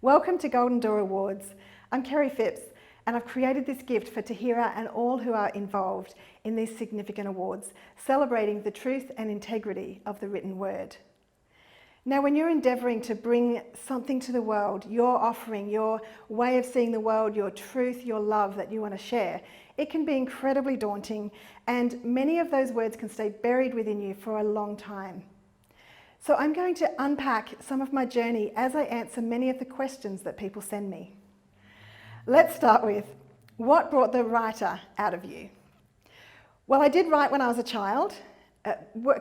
Welcome to Golden Door Awards. I'm Kerrie Phipps and I've created this gift for Tahira and all who are involved in these significant awards, celebrating the truth and integrity of the written word. Now, when you're endeavouring to bring something to the world, your offering, your way of seeing the world, your truth, your love that you want to share, it can be incredibly daunting, and many of those words can stay buried within you for a long time. So I'm going to unpack some of my journey as I answer many of the questions that people send me. Let's start with, what brought the writer out of you? Well, I did write when I was a child.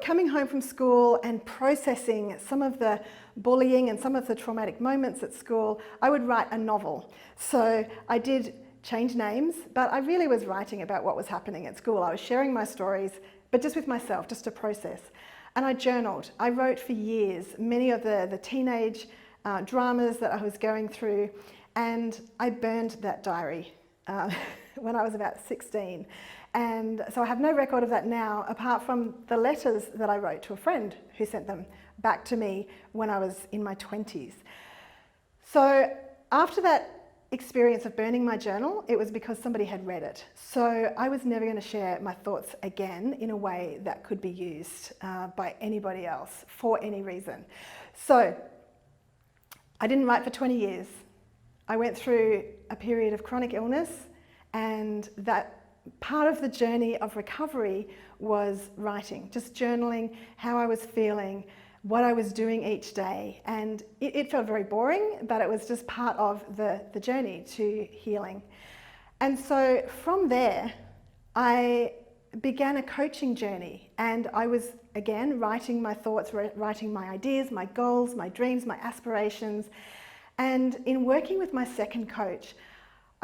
Coming home from school and processing some of the bullying and some of the traumatic moments at school, I would write a novel. So I did change names, but I really was writing about what was happening at school. I was sharing my stories, but just with myself, just to process. And I journaled. I wrote for years, many of the teenage dramas that I was going through, and I burned that diary when I was about 16. And so I have no record of that now, apart from the letters that I wrote to a friend who sent them back to me when I was in my 20s. So after that experience of burning my journal, it was because somebody had read it. So I was never going to share my thoughts again in a way that could be used by anybody else for any reason. So I didn't write for 20 years. I went through a period of chronic illness, and that part of the journey of recovery was writing, just journaling how I was feeling, what I was doing each day. And it felt very boring, but it was just part of the journey to healing. And so from there, I began a coaching journey, and I was, again, writing my thoughts, writing my ideas, my goals, my dreams, my aspirations. And in working with my second coach,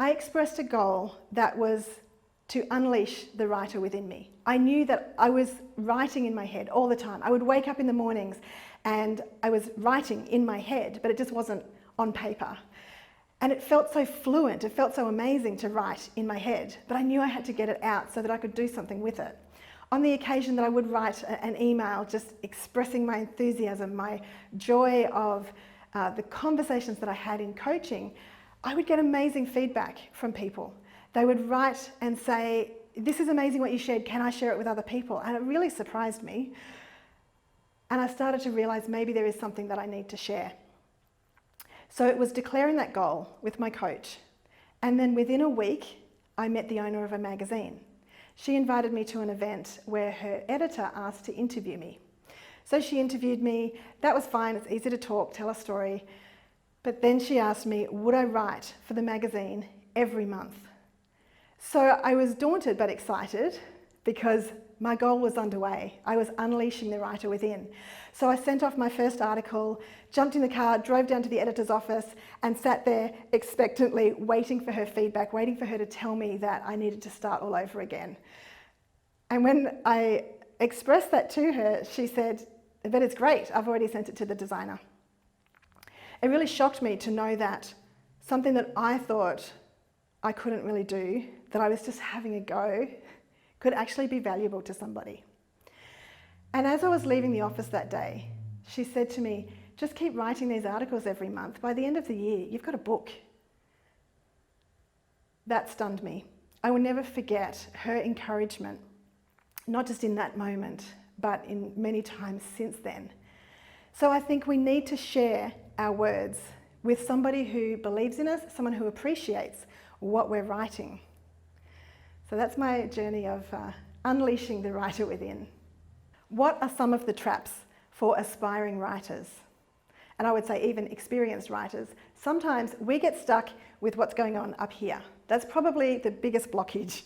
I expressed a goal that was to unleash the writer within me. I knew that I was writing in my head all the time. I would wake up in the mornings and I was writing in my head, but it just wasn't on paper. And it felt so fluent, it felt so amazing to write in my head, but I knew I had to get it out so that I could do something with it. On the occasion that I would write an email just expressing my enthusiasm, my joy of the conversations that I had in coaching, I would get amazing feedback from people. They would write and say, "This is amazing what you shared, can I share it with other people?" And it really surprised me. And I started to realize maybe there is something that I need to share. So it was declaring that goal with my coach. And then within a week, I met the owner of a magazine. She invited me to an event where her editor asked to interview me. So she interviewed me. That was fine, it's easy to talk, tell a story. But then she asked me, would I write for the magazine every month? So I was daunted but excited because my goal was underway. I was unleashing the writer within. So I sent off my first article, jumped in the car, drove down to the editor's office and sat there expectantly waiting for her feedback, waiting for her to tell me that I needed to start all over again. And when I expressed that to her, she said, "But it's great, I've already sent it to the designer." It really shocked me to know that something that I thought I couldn't really do, that I was just having a go, could actually be valuable to somebody. And as I was leaving the office that day, she said to me, "Just keep writing these articles every month. By the end of the year, you've got a book." That stunned me. I will never forget her encouragement, not just in that moment, but in many times since then. So I think we need to share our words with somebody who believes in us, someone who appreciates what we're writing. So that's my journey of unleashing the writer within. What are some of the traps for aspiring writers? And I would say even experienced writers. Sometimes we get stuck with what's going on up here. That's probably the biggest blockage.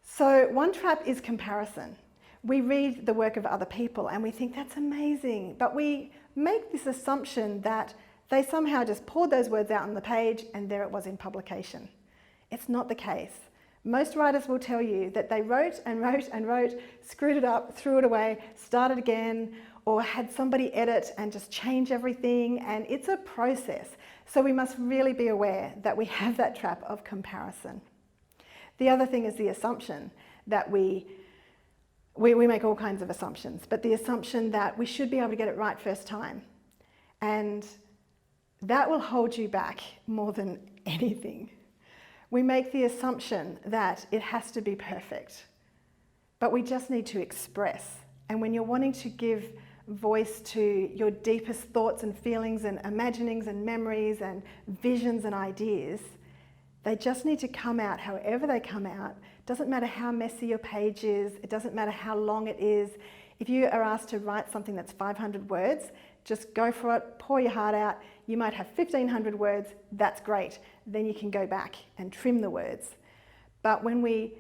So one trap is comparison. We read the work of other people and we think that's amazing, but we make this assumption that they somehow just poured those words out on the page and there it was in publication. It's not the case. Most writers will tell you that they wrote and wrote and wrote, screwed it up, threw it away, started again, or had somebody edit and just change everything, and it's a process. So we must really be aware that we have that trap of comparison. The other thing is the assumption that we make all kinds of assumptions, but the assumption that we should be able to get it right first time. And That will hold you back more than anything. We make the assumption that it has to be perfect, but we just need to express. And when you're wanting to give voice to your deepest thoughts and feelings and imaginings and memories and visions and ideas, they just need to come out however they come out. Doesn't matter how messy your page is, it doesn't matter how long it is. If you are asked to write something that's 500 words, just go for it, pour your heart out. You might have 1,500 words, that's great. Then you can go back and trim the words. But when we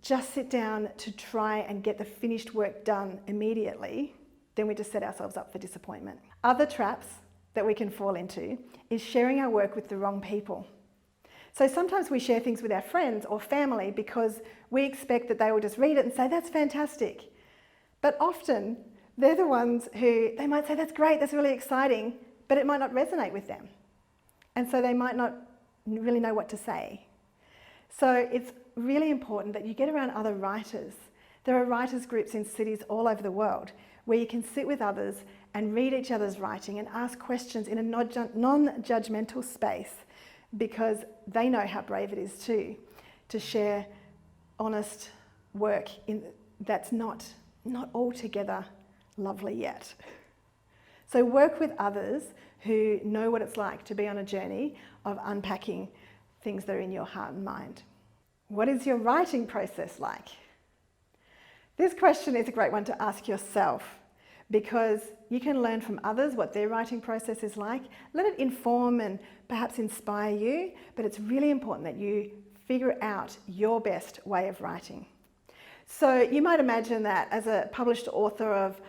just sit down to try and get the finished work done immediately, then we just set ourselves up for disappointment. Other traps that we can fall into is sharing our work with the wrong people. So sometimes we share things with our friends or family because we expect that they will just read it and say, that's fantastic. But often they're the ones who, they might say, that's great, that's really exciting, but it might not resonate with them. And so they might not really know what to say. So it's really important that you get around other writers. There are writers groups in cities all over the world where you can sit with others and read each other's writing and ask questions in a non-judgmental space, because they know how brave it is too, to share honest work that's not altogether lovely yet. So work with others who know what it's like to be on a journey of unpacking things that are in your heart and mind. What is your writing process like? This question is a great one to ask yourself, because you can learn from others what their writing process is like. Let it inform and perhaps inspire you, but it's really important that you figure out your best way of writing. So you might imagine that as a published author of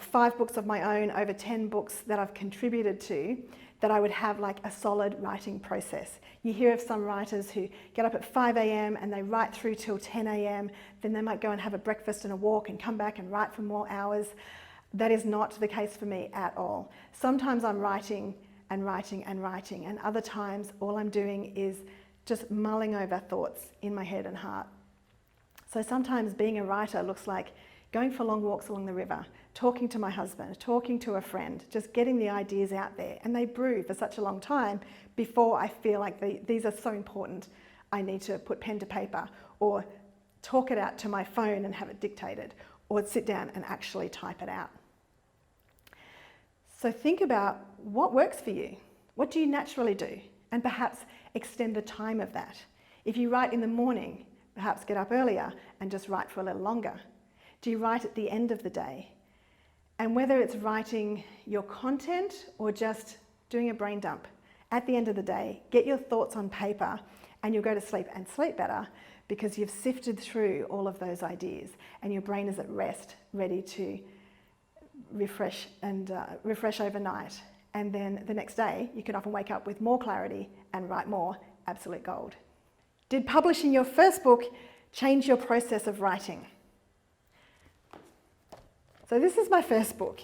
5 books of my own, over 10 books that I've contributed to, that I would have like a solid writing process. You hear of some writers who get up at 5 a.m. and they write through till 10 a.m. Then they might go and have a breakfast and a walk and come back and write for more hours. That is not the case for me at all. Sometimes I'm writing and writing and writing, and other times all I'm doing is just mulling over thoughts in my head and heart. So sometimes being a writer looks like going for long walks along the river, talking to my husband, talking to a friend, just getting the ideas out there. And they brew for such a long time before I feel like these are so important, I need to put pen to paper, or talk it out to my phone and have it dictated, or sit down and actually type it out. So think about what works for you. What do you naturally do? And perhaps extend the time of that. If you write in the morning, perhaps get up earlier and just write for a little longer. Do you write at the end of the day? And whether it's writing your content or just doing a brain dump, at the end of the day, get your thoughts on paper and you'll go to sleep and sleep better because you've sifted through all of those ideas and your brain is at rest, ready to refresh overnight. And then the next day, you can often wake up with more clarity and write more absolute gold. Did publishing your first book change your process of writing? So this is my first book,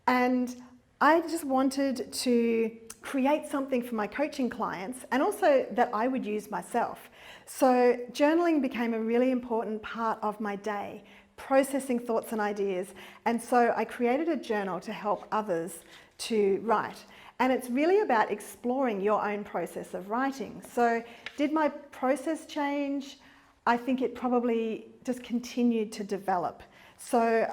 and I just wanted to create something for my coaching clients and also that I would use myself. So journaling became a really important part of my day, processing thoughts and ideas, and so I created a journal to help others to write. And it's really about exploring your own process of writing. So did my process change? I think it probably just continued to develop. So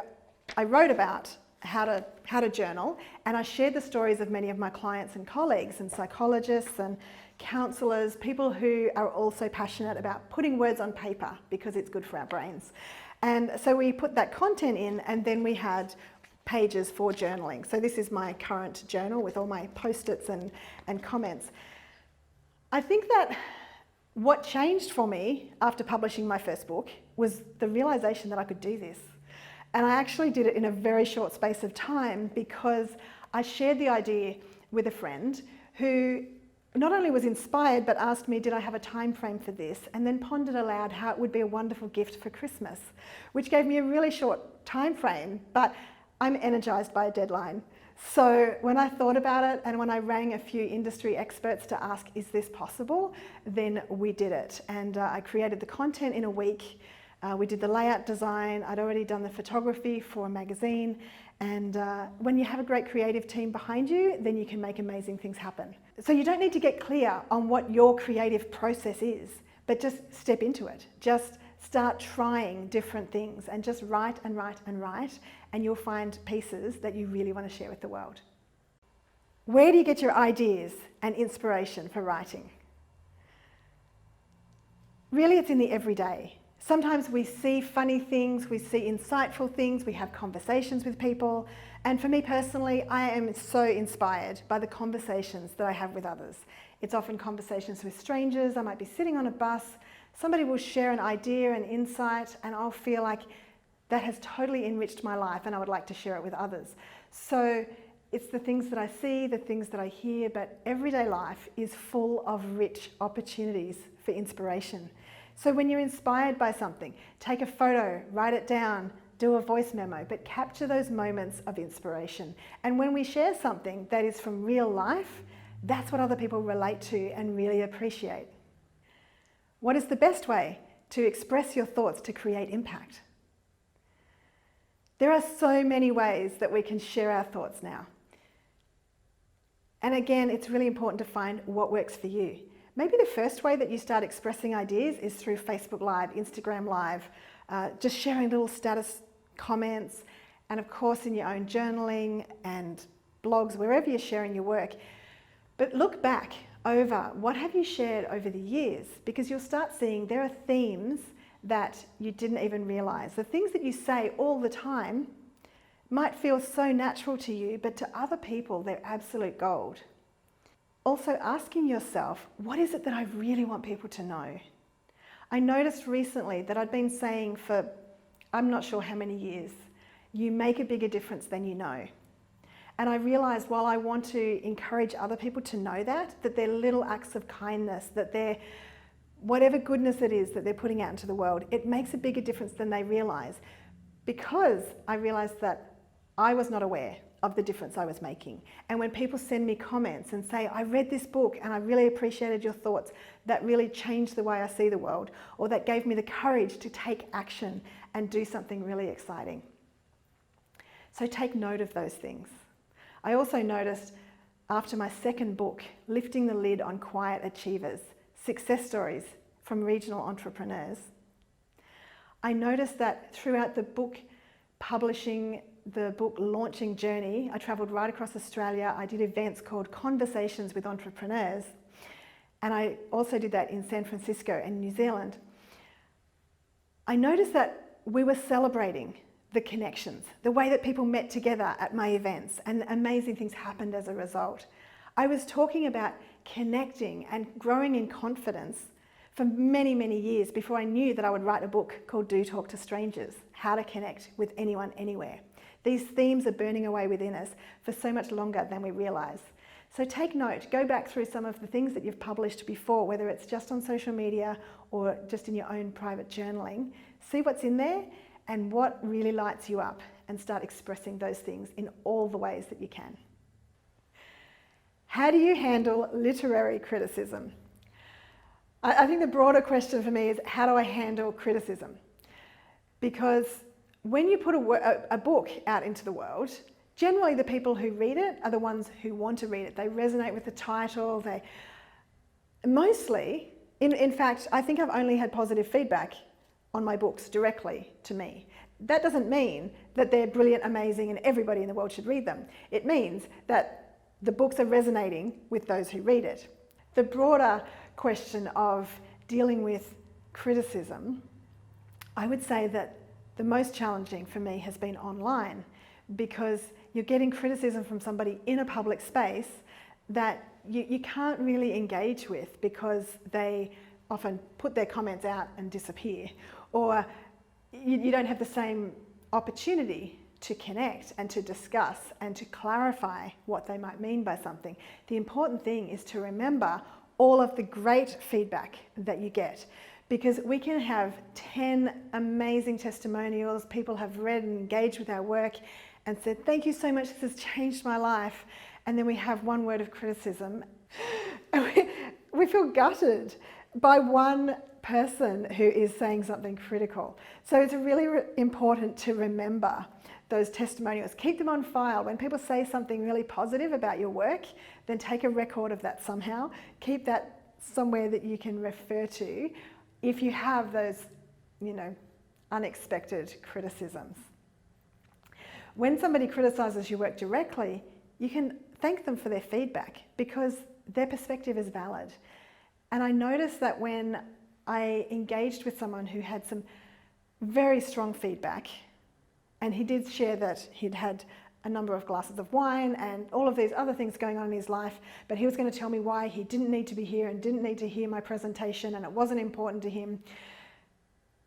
I wrote about how to journal, and I shared the stories of many of my clients and colleagues and psychologists and counsellors, people who are also passionate about putting words on paper because it's good for our brains. And so we put that content in, and then we had pages for journaling. So this is my current journal with all my post-its and comments. I think that what changed for me after publishing my first book was the realization that I could do this. And I actually did it in a very short space of time because I shared the idea with a friend who not only was inspired but asked me, did I have a time frame for this? And then pondered aloud how it would be a wonderful gift for Christmas, which gave me a really short time frame, but I'm energized by a deadline. So when I thought about it and when I rang a few industry experts to ask, is this possible? Then we did it. And I created the content in a week. We did the layout design. I'd already done the photography for a magazine. And when you have a great creative team behind you, then you can make amazing things happen. So you don't need to get clear on what your creative process is, but just step into it. Just start trying different things and just write and write and write, and you'll find pieces that you really want to share with the world. Where do you get your ideas and inspiration for writing? Really, it's in the everyday. Sometimes we see funny things, we see insightful things, we have conversations with people. And for me personally, I am so inspired by the conversations that I have with others. It's often conversations with strangers. I might be sitting on a bus, somebody will share an idea, an insight, and I'll feel like that has totally enriched my life and I would like to share it with others. So it's the things that I see, the things that I hear, but everyday life is full of rich opportunities for inspiration. So when you're inspired by something, take a photo, write it down, do a voice memo, but capture those moments of inspiration. And when we share something that is from real life, that's what other people relate to and really appreciate. What is the best way to express your thoughts to create impact? There are so many ways that we can share our thoughts now. And again, it's really important to find what works for you. Maybe the first way that you start expressing ideas is through Facebook Live, Instagram Live, just sharing little status comments, and of course in your own journaling and blogs, wherever you're sharing your work. But look back over what have you shared over the years, because you'll start seeing there are themes that you didn't even realize. The things that you say all the time might feel so natural to you, but to other people, they're absolute gold. Also asking yourself, what is it that I really want people to know? I noticed recently that I'd been saying for, I'm not sure how many years, you make a bigger difference than you know. And I realized while I want to encourage other people to know that they're little acts of kindness, that they're, whatever goodness it is that they're putting out into the world, it makes a bigger difference than they realize. Because I realized that I was not aware of the difference I was making. And when people send me comments and say, I read this book and I really appreciated your thoughts, that really changed the way I see the world, or that gave me the courage to take action and do something really exciting. So take note of those things. I also noticed after my second book, Lifting the Lid on Quiet Achievers, Success Stories from Regional Entrepreneurs, I noticed that throughout the book publishing, the book launching journey, I travelled right across Australia. I did events called Conversations with Entrepreneurs, and I also did that in San Francisco and New Zealand. I noticed that we were celebrating the connections, the way that people met together at my events, and amazing things happened as a result. I was talking about connecting and growing in confidence for many, many years before I knew that I would write a book called Do Talk to Strangers, How to Connect with Anyone, Anywhere. These themes are burning away within us for so much longer than we realise. So take note, go back through some of the things that you've published before, whether it's just on social media or just in your own private journaling. See what's in there and what really lights you up, and start expressing those things in all the ways that you can. How do you handle literary criticism? I think the broader question for me is, how do I handle criticism? Because when you put a book out into the world, generally the people who read it are the ones who want to read it. They resonate with the title. They mostly, in fact, I think I've only had positive feedback on my books directly to me. That doesn't mean that they're brilliant, amazing, and everybody in the world should read them. It means that the books are resonating with those who read it. The broader question of dealing with criticism, I would say that the most challenging for me has been online, because you're getting criticism from somebody in a public space that you can't really engage with, because they often put their comments out and disappear, or you don't have the same opportunity to connect and to discuss and to clarify what they might mean by something. The important thing is to remember all of the great feedback that you get, because we can have 10 amazing testimonials. People have read and engaged with our work and said, thank you so much, this has changed my life. And then we have one word of criticism. And we feel gutted by one person who is saying something critical. So it's really important to remember those testimonials. Keep them on file. When people say something really positive about your work, then take a record of that somehow. Keep that somewhere that you can refer to if you have those, unexpected criticisms. When somebody criticises your work directly, you can thank them for their feedback because their perspective is valid. And I noticed that when I engaged with someone who had some very strong feedback, and he did share that he'd had a number of glasses of wine and all of these other things going on in his life, but he was going to tell me why he didn't need to be here and didn't need to hear my presentation and it wasn't important to him.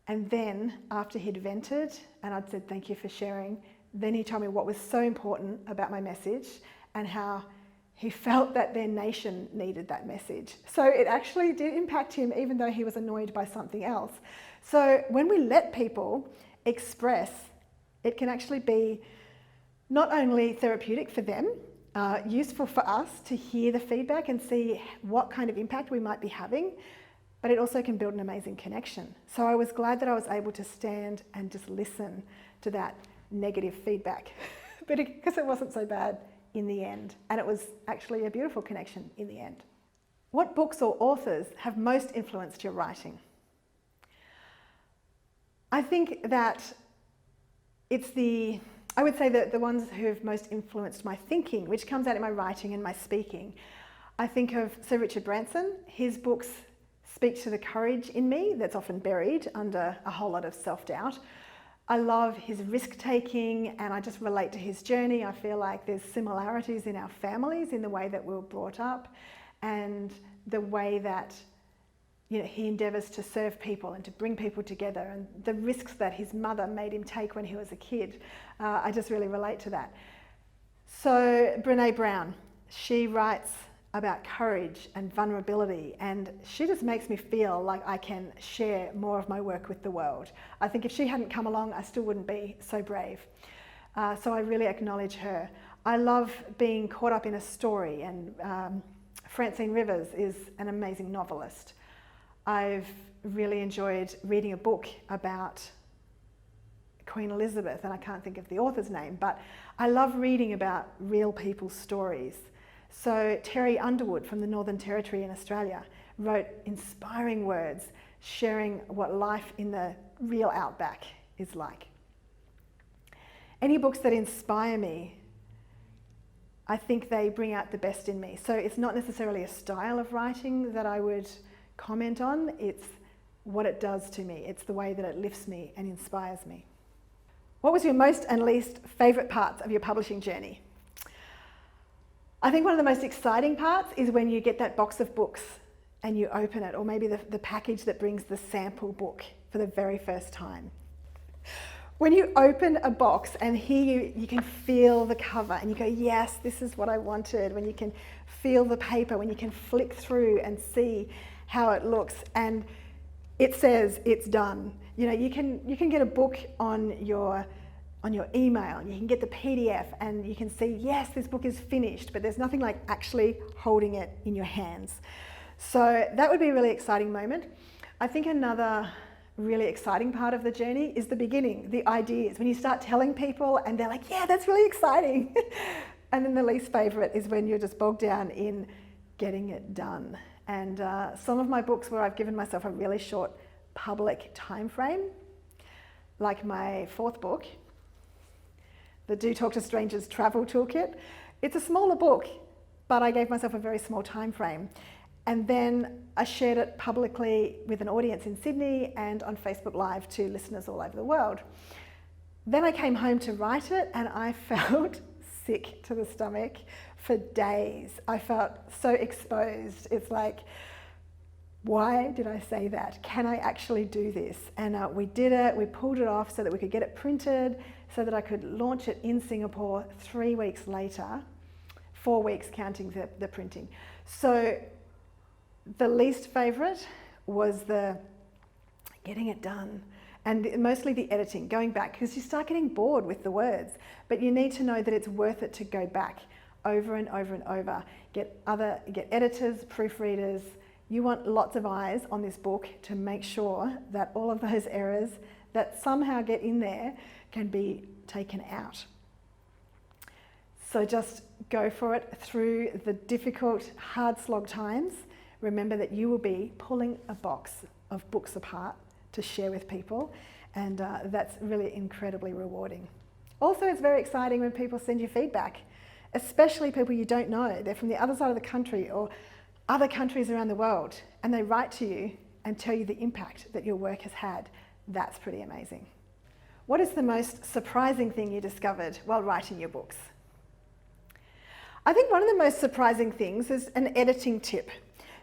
And then after he'd vented and I'd said thank you for sharing, then he told me what was so important about my message and how he felt that their nation needed that message. So it actually did impact him even though he was annoyed by something else. So when we let people express, it can actually be not only therapeutic for them, useful for us to hear the feedback and see what kind of impact we might be having, but it also can build an amazing connection. So I was glad that I was able to stand and just listen to that negative feedback, but because it wasn't so bad in the end, and it was actually a beautiful connection in the end. What books or authors have most influenced your writing? I think that I would say that the ones who have most influenced my thinking, which comes out in my writing and my speaking. I think of Sir Richard Branson. His books speak to the courage in me that's often buried under a whole lot of self-doubt. I love his risk-taking and I just relate to his journey. I feel like there's similarities in our families in the way that we were brought up and the way that he endeavours to serve people and to bring people together and the risks that his mother made him take when he was a kid. I just really relate to that. So Brené Brown, she writes about courage and vulnerability and she just makes me feel like I can share more of my work with the world. I think if she hadn't come along, I still wouldn't be so brave. So I really acknowledge her. I love being caught up in a story and Francine Rivers is an amazing novelist. I've really enjoyed reading a book about Queen Elizabeth, and I can't think of the author's name, but I love reading about real people's stories. So Terry Underwood from the Northern Territory in Australia wrote inspiring words, sharing what life in the real outback is like. Any books that inspire me, I think they bring out the best in me. So it's not necessarily a style of writing that I would comment on, it's what it does to me. It's the way that it lifts me and inspires me. What was your most and least favourite parts of your publishing journey? I think one of the most exciting parts is when you get that box of books and you open it, or maybe the package that brings the sample book for the very first time. When you open a box and here you can feel the cover and you go, yes, this is what I wanted. When you can feel the paper, when you can flick through and see how it looks and it says it's done. You can get a book on your email, you can get the PDF and you can see, yes, this book is finished, but there's nothing like actually holding it in your hands. So that would be a really exciting moment. I think another really exciting part of the journey is the beginning, the ideas. When you start telling people and they're like, yeah, that's really exciting. And then the least favourite is when you're just bogged down in getting it done. And some of my books where I've given myself a really short public time frame, like my fourth book, the Do Talk to Strangers Travel Toolkit. It's a smaller book, but I gave myself a very small time frame. And then I shared it publicly with an audience in Sydney and on Facebook Live to listeners all over the world. Then I came home to write it and I felt sick to the stomach for days. I felt so exposed. It's like, why did I say that? Can I actually do this? And we did it, we pulled it off so that we could get it printed, so that I could launch it in Singapore 3 weeks later, 4 weeks counting the printing. So the least favourite was the getting it done. And mostly the editing, going back, because you start getting bored with the words, but you need to know that it's worth it to go back over and over and over. Get editors, proofreaders, You want lots of eyes on this book to make sure that all of those errors that somehow get in there can be taken out. So just go for it through the difficult, hard slog times. Remember that you will be pulling a box of books apart to share with people, and that's really incredibly rewarding. Also, it's very exciting when people send you feedback, especially people you don't know. They're from the other side of the country or other countries around the world, and they write to you and tell you the impact that your work has had. That's pretty amazing. What is the most surprising thing you discovered while writing your books? I think one of the most surprising things is an editing tip.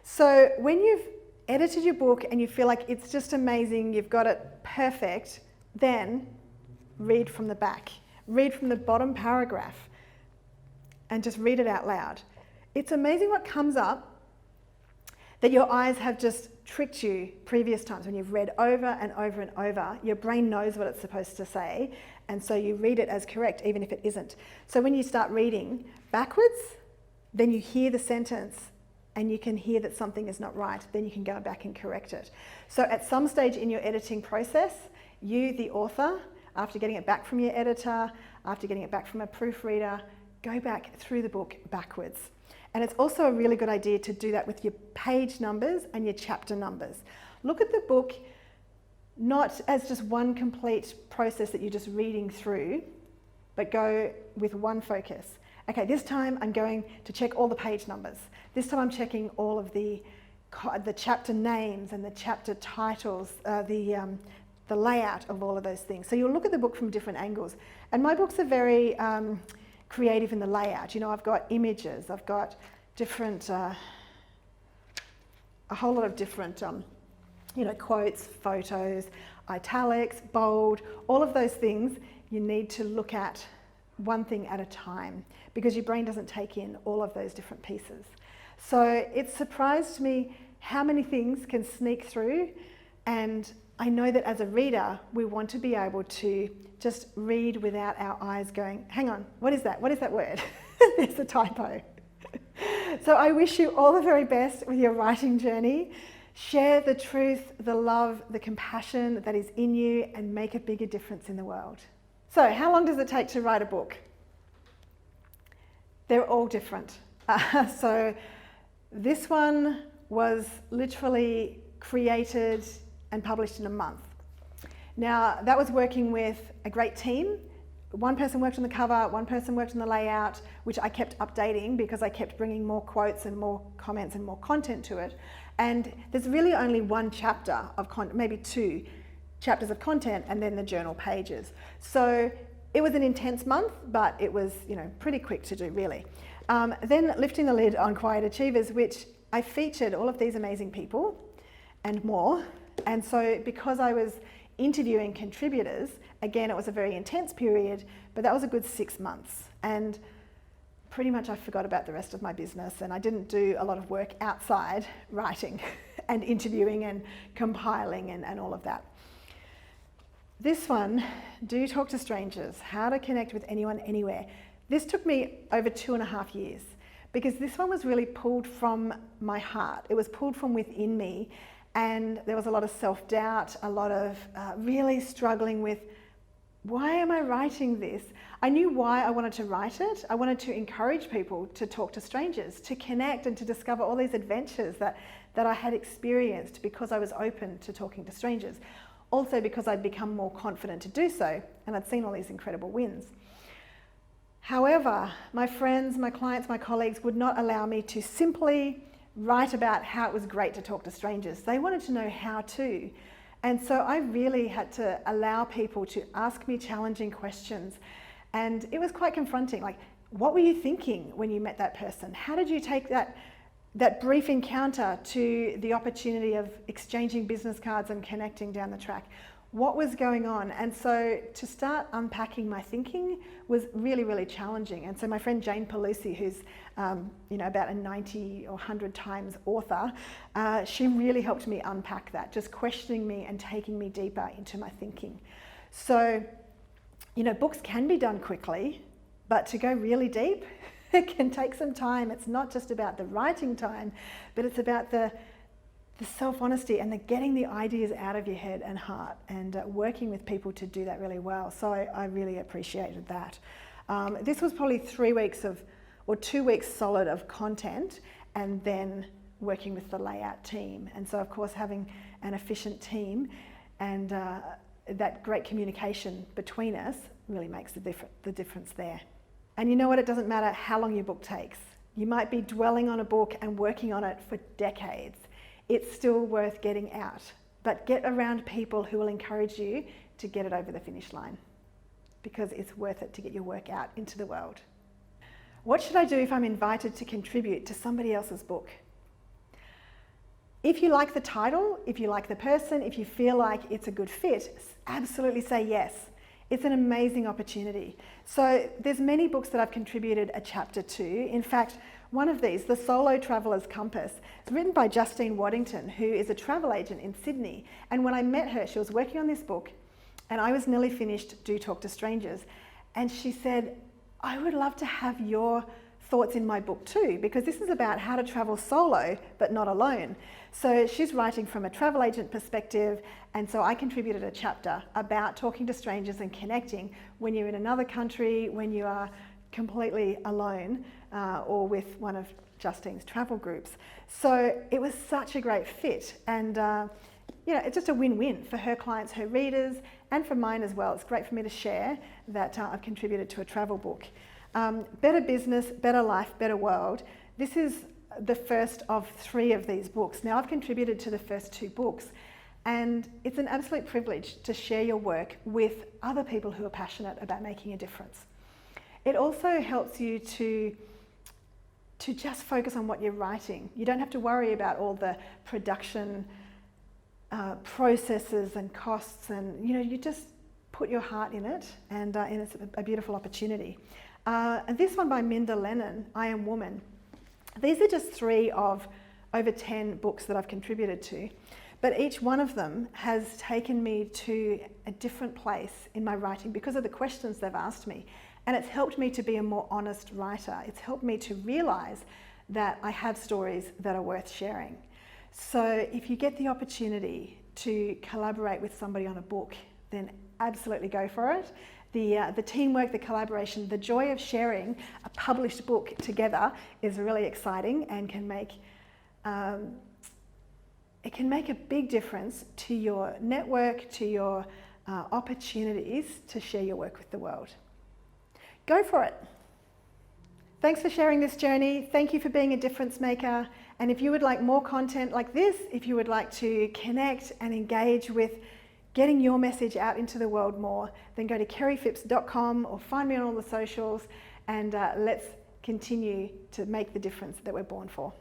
So when you've edited your book and you feel like it's just amazing, you've got it perfect, then read from the back. Read from the bottom paragraph and just read it out loud. It's amazing what comes up that your eyes have just tricked you previous times when you've read over and over and over. Your brain knows what it's supposed to say, and so you read it as correct even if it isn't. So when you start reading backwards, then you hear the sentence and you can hear that something is not right, then you can go back and correct it. So at some stage in your editing process, you, the author, after getting it back from your editor, after getting it back from a proofreader, go back through the book backwards. And it's also a really good idea to do that with your page numbers and your chapter numbers. Look at the book not as just one complete process that you're just reading through, but go with one focus. Okay, this time I'm going to check all the page numbers. This time I'm checking all of the chapter names and the chapter titles, the layout of all of those things. So you'll look at the book from different angles. And my books are very creative in the layout. You know, I've got images, I've got different, a whole lot of different, quotes, photos, italics, bold, all of those things you need to look at one thing at a time because your brain doesn't take in all of those different pieces. So it surprised me how many things can sneak through, and I know that as a reader, we want to be able to just read without our eyes going, hang on, what is that? What is that word? There's a typo. So I wish you all the very best with your writing journey. Share the truth, the love, the compassion that is in you and make a bigger difference in the world. So how long does it take to write a book? They're all different. So this one was literally created and published in a month. Now, that was working with a great team. One person worked on the cover, one person worked on the layout, which I kept updating because I kept bringing more quotes and more comments and more content to it. And there's really only one chapter of content, maybe two chapters of content, and then the journal pages. So it was an intense month, but it was, pretty quick to do, really. Then lifting the lid on Quiet Achievers, which I featured all of these amazing people and more. And so because I was interviewing contributors, again, it was a very intense period, but that was a good 6 months. And pretty much I forgot about the rest of my business, and I didn't do a lot of work outside writing and interviewing and compiling and all of that. This one, Do Talk to Strangers, How to Connect with Anyone, Anywhere. This took me over 2.5 years because this one was really pulled from my heart. It was pulled from within me. And there was a lot of self-doubt, a lot of really struggling with, why am I writing this? I knew why I wanted to write it. I wanted to encourage people to talk to strangers, to connect and to discover all these adventures that I had experienced because I was open to talking to strangers. Also because I'd become more confident to do so, and I'd seen all these incredible wins. However, my friends, my clients, my colleagues would not allow me to simply write about how it was great to talk to strangers. They wanted to know how to. And so I really had to allow people to ask me challenging questions. And it was quite confronting. Like, what were you thinking when you met that person? How did you take that brief encounter to the opportunity of exchanging business cards and connecting down the track? What was going on? And so to start unpacking my thinking was really, really challenging. And so my friend Jane Pelusi, who's about a 90 or 100 times author, she really helped me unpack that, just questioning me and taking me deeper into my thinking. So, books can be done quickly, but to go really deep, it can take some time. It's not just about the writing time, but it's about the the self-honesty and the getting the ideas out of your head and heart, and working with people to do that really well. So I really appreciated that. This was probably 3 weeks or 2 weeks solid of content, and then working with the layout team. And so of course having an efficient team and that great communication between us really makes the difference there. And you know what, it doesn't matter how long your book takes. You might be dwelling on a book and working on it for decades. It's still worth getting out, but get around people who will encourage you to get it over the finish line, because it's worth it to get your work out into the world. What should I do if I'm invited to contribute to somebody else's book? If you like the title, if you like the person, if you feel like it's a good fit, absolutely say yes. It's an amazing opportunity. So there's many books that I've contributed a chapter to. In fact, one of these, The Solo Traveller's Compass, is written by Justine Waddington, who is a travel agent in Sydney. And when I met her, she was working on this book, and I was nearly finished Do Talk to Strangers. And she said, I would love to have your thoughts in my book too, because this is about how to travel solo, but not alone. So she's writing from a travel agent perspective, and so I contributed a chapter about talking to strangers and connecting when you're in another country, when you are completely alone, or with one of Justine's travel groups. So it was such a great fit, and it's just a win-win for her clients, her readers, and for mine as well. It's great for me to share that I've contributed to a travel book. Better Business, Better Life, Better World. This is the first of 3 of these books. Now, I've contributed to the first 2 books, and it's an absolute privilege to share your work with other people who are passionate about making a difference. It also helps you to just focus on what you're writing. You don't have to worry about all the production processes and costs, and you just put your heart in it, and it's a beautiful opportunity. And this one by Minda Lennon, I Am Woman. These are just 3 of over 10 books that I've contributed to, but each one of them has taken me to a different place in my writing because of the questions they've asked me, and it's helped me to be a more honest writer. It's helped me to realise that I have stories that are worth sharing. So if you get the opportunity to collaborate with somebody on a book, then absolutely go for it. The teamwork, the collaboration, the joy of sharing a published book together is really exciting, and can make a big difference to your network, to your opportunities to share your work with the world. Go for it. Thanks for sharing this journey. Thank you for being a difference maker. And if you would like more content like this, if you would like to connect and engage with getting your message out into the world more, then go to kerriephipps.com or find me on all the socials, and let's continue to make the difference that we're born for.